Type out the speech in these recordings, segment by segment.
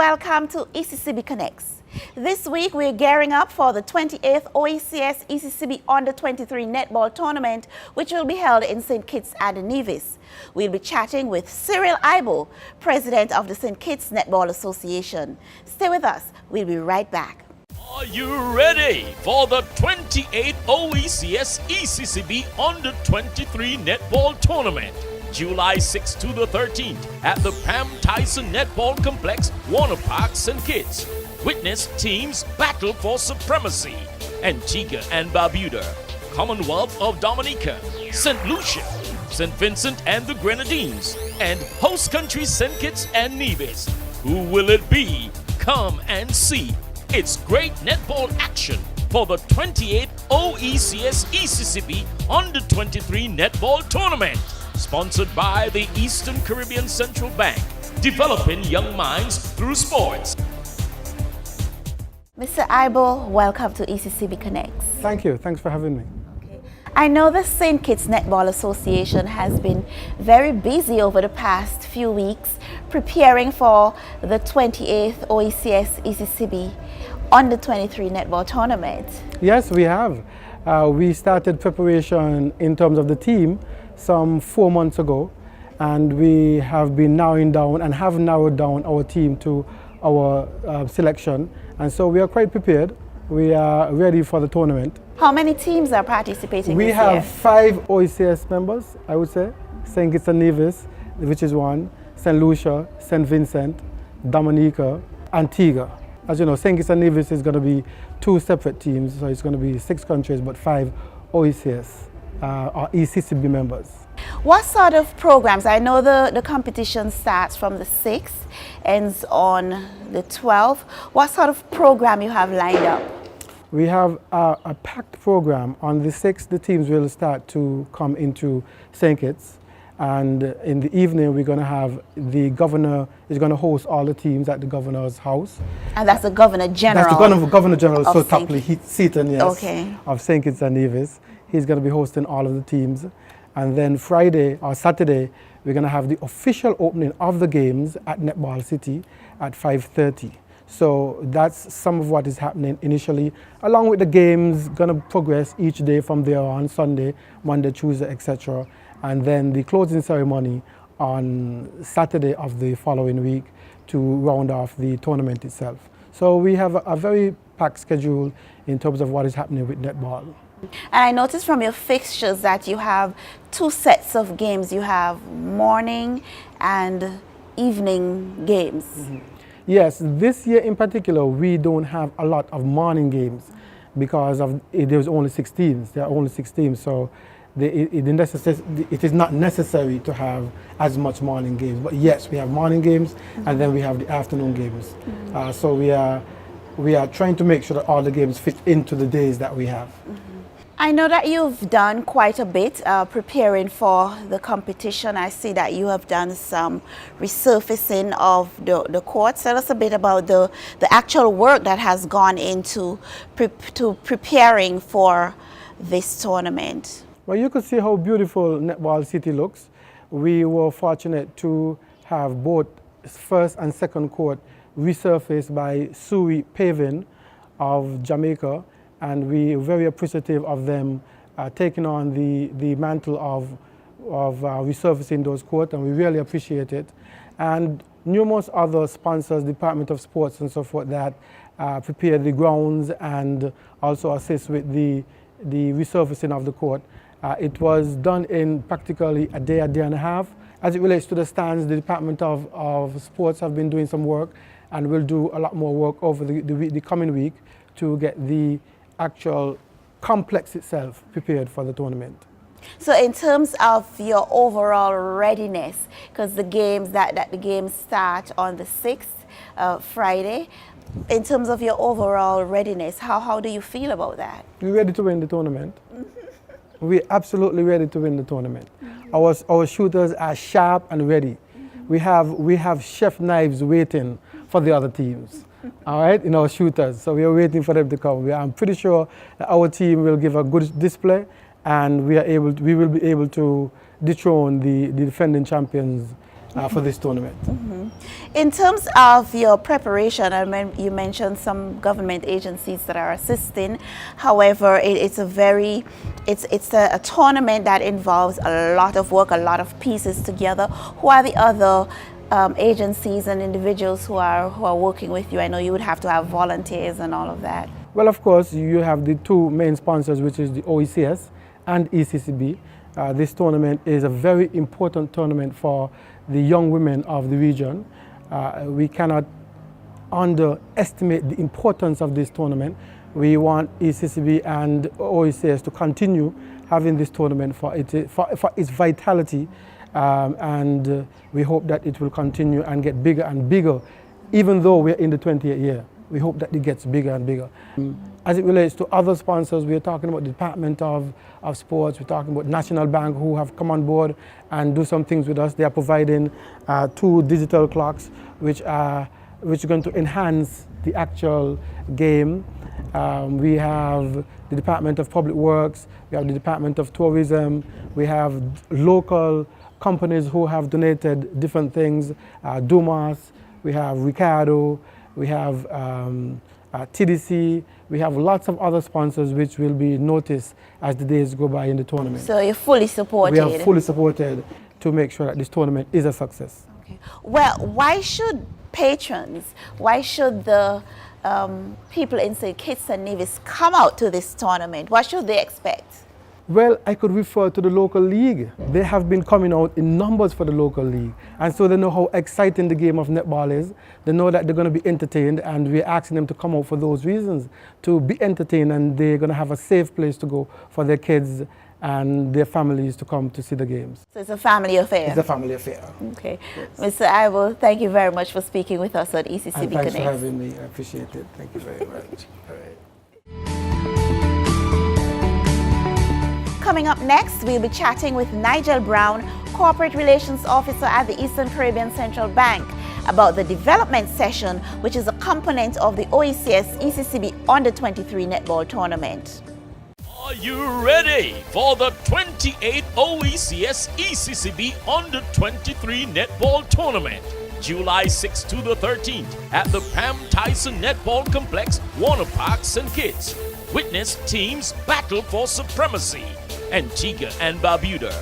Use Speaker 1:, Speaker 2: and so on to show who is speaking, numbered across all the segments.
Speaker 1: welcome to ECCB Connects. This week we're gearing up for the 28th OECS ECCB Under-23 Netball Tournament, which will be held in St Kitts and Nevis. We'll be chatting with Cyril Ible, President of the St Kitts Netball Association. Stay with us, we'll be right back.
Speaker 2: Are you ready for the 28th OECS ECCB Under-23 Netball Tournament? July 6th to the 13th at the Pam Tyson Netball Complex, Warner Park, St Kitts. Witness teams battle for supremacy. Antigua and Barbuda, Commonwealth of Dominica, St. Lucia, St. Vincent and the Grenadines, and host country St. Kitts and Nevis. Who will it be? Come and see. It's great netball action for the 28th OECS ECCB Under-23 Netball Tournament. Sponsored by the Eastern Caribbean Central Bank, developing young minds through sports.
Speaker 1: Mr. Ible, welcome to ECCB Connects.
Speaker 3: Thank you. Thanks for having me.
Speaker 1: Okay. I know the St. Kitts Netball Association has been very busy over the past few weeks preparing for the 28th OECS ECCB Under-23 Netball Tournament.
Speaker 3: Yes, we have. We started preparation in terms of the team some 4 months ago, and we have been narrowing down and have narrowed down our team to our selection, and so we are quite prepared. We are ready for the tournament.
Speaker 1: How many teams are participating
Speaker 3: We
Speaker 1: this
Speaker 3: have
Speaker 1: year?
Speaker 3: 5 OECS members, I would say. St Kitts and Nevis, which is one, St. Lucia, St. Vincent, Dominica, Antigua. As you know, St. Kitts and Nevis is going to be 2 separate teams, so it's going to be 6 countries, but 5 OECS. Are ECCB members.
Speaker 1: What sort of programs? I know the competition starts from the 6th, ends on the 12th. What sort of program you have lined up?
Speaker 3: We have a packed program. On the 6th, the teams will start to come into St. Kitts, and in the evening we're going to have the governor is going to host all the teams at the governor's house.
Speaker 1: And that's the Governor General?
Speaker 3: That's the Governor General, so
Speaker 1: St.
Speaker 3: Seaton, yes,
Speaker 1: okay,
Speaker 3: of St. Kitts and Nevis. He's going to be hosting all of the teams. And then Friday or Saturday, we're going to have the official opening of the games at Netball City at 5:30. So that's some of what is happening initially, along with the games going to progress each day from there on, Sunday, Monday, Tuesday, etc. And then the closing ceremony on Saturday of the following week to round off the tournament itself. So we have a very packed schedule in terms of what is happening with netball.
Speaker 1: And I noticed from your fixtures that you have 2 sets of games. You have morning and evening games. Mm-hmm.
Speaker 3: Yes, this year in particular, we don't have a lot of morning games because there's only 6 teams. There are only 6 teams, so it is not necessary to have as much morning games. But yes, we have morning games, mm-hmm, and then we have the afternoon games. Mm-hmm. So we are trying to make sure that all the games fit into the days that we have. Mm-hmm.
Speaker 1: I know that you've done quite a bit preparing for the competition. I see that you have done some resurfacing of the courts. Tell us a bit about the actual work that has gone into preparing for this tournament.
Speaker 3: Well, you could see how beautiful Netball City looks. We were fortunate to have both first and second court resurfaced by Sui Paving of Jamaica. And we're very appreciative of them taking on the mantle of resurfacing those courts, and we really appreciate it. And numerous other sponsors, Department of Sports and so forth, that prepare the grounds and also assist with the resurfacing of the court. It was done in practically a day and a half. As it relates to the stands, the Department of Sports have been doing some work, and will do a lot more work over the coming week to get the actual complex itself prepared for the tournament.
Speaker 1: So in terms of your overall readiness, because the games start on the 6th, Friday, in terms of your overall readiness, how do you feel about that?
Speaker 3: We're ready to win the tournament. We're absolutely ready to win the tournament. Mm-hmm. Our shooters are sharp and ready. Mm-hmm. We have chef knives waiting for the other teams. All right, in our shooters. So we are waiting for them to come. I'm pretty sure that our team will give a good display, and we will be able to dethrone the defending champions for this tournament.
Speaker 1: In terms of your preparation, I mean, you mentioned some government agencies that are assisting. However, it's a tournament that involves a lot of work, a lot of pieces together. Who are the other agencies and individuals who are working with you? I know you would have to have volunteers and all of that.
Speaker 3: Well, of course, you have the two main sponsors, which is the OECS and ECCB. This tournament is a very important tournament for the young women of the region. We cannot underestimate the importance of this tournament. We want ECCB and OECS to continue having this tournament for its vitality, and we hope that it will continue and get bigger and bigger, even though we're in the 28th year. We hope that it gets bigger and bigger. As it relates to other sponsors, we're talking about the Department of Sports, we're talking about National Bank, who have come on board and do some things with us. They are providing 2 digital clocks, which are going to enhance the actual game. We have the Department of Public Works, we have the Department of Tourism, we have local companies who have donated different things, Dumas, we have Ricardo, we have TDC, we have lots of other sponsors which will be noticed as the days go by in the tournament.
Speaker 1: So you're fully supported?
Speaker 3: We are fully supported to make sure that this tournament is a success.
Speaker 1: Okay. Well, why should patrons, why should the people in St Kitts and Nevis come out to this tournament? What should they expect?
Speaker 3: Well, I could refer to the local league. They have been coming out in numbers for the local league. And so they know how exciting the game of netball is. They know that they're going to be entertained, and we're asking them to come out for those reasons, to be entertained, and they're going to have a safe place to go for their kids and their families to come to see the games.
Speaker 1: So it's a family affair?
Speaker 3: It's a family affair.
Speaker 1: Okay.
Speaker 3: Yes.
Speaker 1: Mr. Ible, thank you very much for speaking with us on ECCB
Speaker 3: and
Speaker 1: Connect.
Speaker 3: thanks for having me. I appreciate it. Thank you very much. All right.
Speaker 1: Coming up next, we'll be chatting with Nigel Browne, Corporate Relations Officer at the Eastern Caribbean Central Bank, about the development session, which is a component of the OECS ECCB Under-23 Netball Tournament.
Speaker 2: Are you ready for the 28th OECS ECCB Under-23 Netball Tournament? July 6th to the 13th at the Pam Tyson Netball Complex, Warner Park, St Kitts. Witness teams battle for supremacy. Antigua and Barbuda,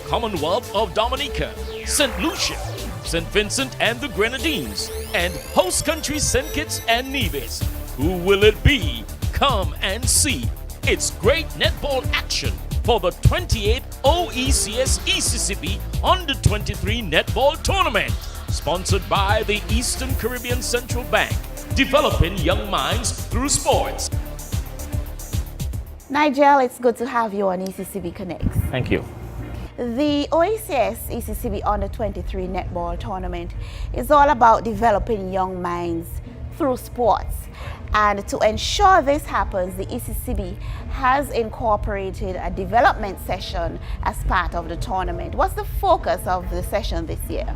Speaker 2: Commonwealth of Dominica, St. Lucia, St. Vincent and the Grenadines, and host country St. Kitts and Nevis. Who will it be? Come and see. It's great netball action for the 28th OECS ECCB Under-23 Netball Tournament. Sponsored by the Eastern Caribbean Central Bank, developing young minds through sports.
Speaker 1: Nigel, it's good to have you on ECCB Connect.
Speaker 4: Thank you.
Speaker 1: The OECS ECCB Under-23 Netball Tournament is all about developing young minds through sports. And to ensure this happens, the ECCB has incorporated a development session as part of the tournament. What's the focus of the session this year?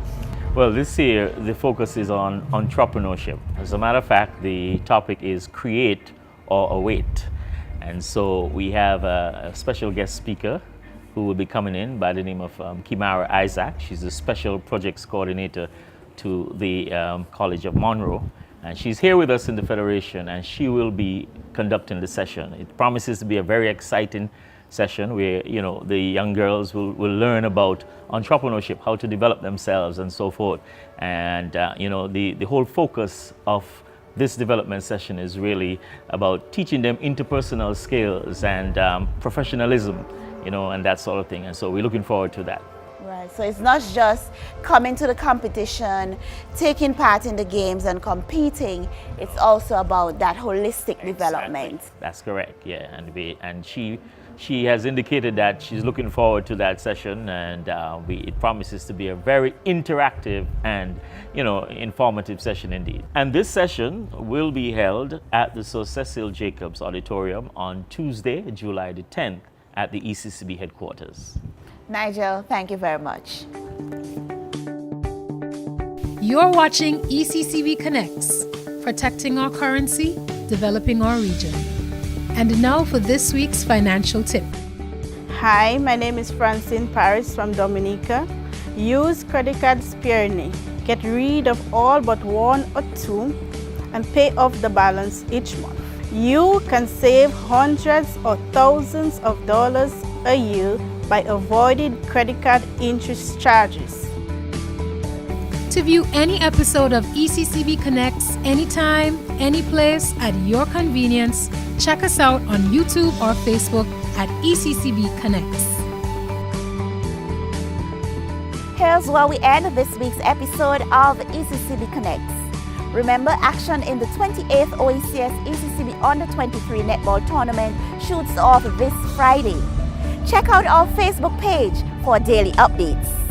Speaker 4: Well, this year the focus is on entrepreneurship. As a matter of fact, the topic is create or await. And so we have a special guest speaker who will be coming in by the name of Kimara Isaac. She's a special projects coordinator to the College of Monroe. And she's here with us in the Federation, and she will be conducting the session. It promises to be a very exciting session where, the young girls will learn about entrepreneurship, how to develop themselves and so forth. And, the whole focus of this development session is really about teaching them interpersonal skills and professionalism, and that sort of thing. And so we're looking forward to that.
Speaker 1: Right, so it's not just coming to the competition, taking part in the games and competing, it's also about that holistic development.
Speaker 4: That's correct, yeah. And she has indicated that she's looking forward to that session, and it promises to be a very interactive and informative session indeed. And this session will be held at the Sir Cecil Jacobs Auditorium on Tuesday, July the 10th at the ECCB headquarters.
Speaker 1: Nigel, thank you very much.
Speaker 5: You're watching ECCB Connects, protecting our currency, developing our region. And now for this week's financial tip.
Speaker 6: Hi, my name is Francine Paris from Dominica, Use credit cards sparingly. Get rid of all but one or two and pay off the balance each month. You can save hundreds or thousands of dollars a year by avoiding credit card interest charges.
Speaker 5: To view any episode of ECCB Connects anytime, any place, at your convenience, check us out on YouTube or Facebook at ECCB Connects.
Speaker 1: Here's where we end this week's episode of ECCB Connects. Remember, action in the 28th OECS ECCB Under-23 Netball Tournament shoots off this Friday. Check out our Facebook page for daily updates.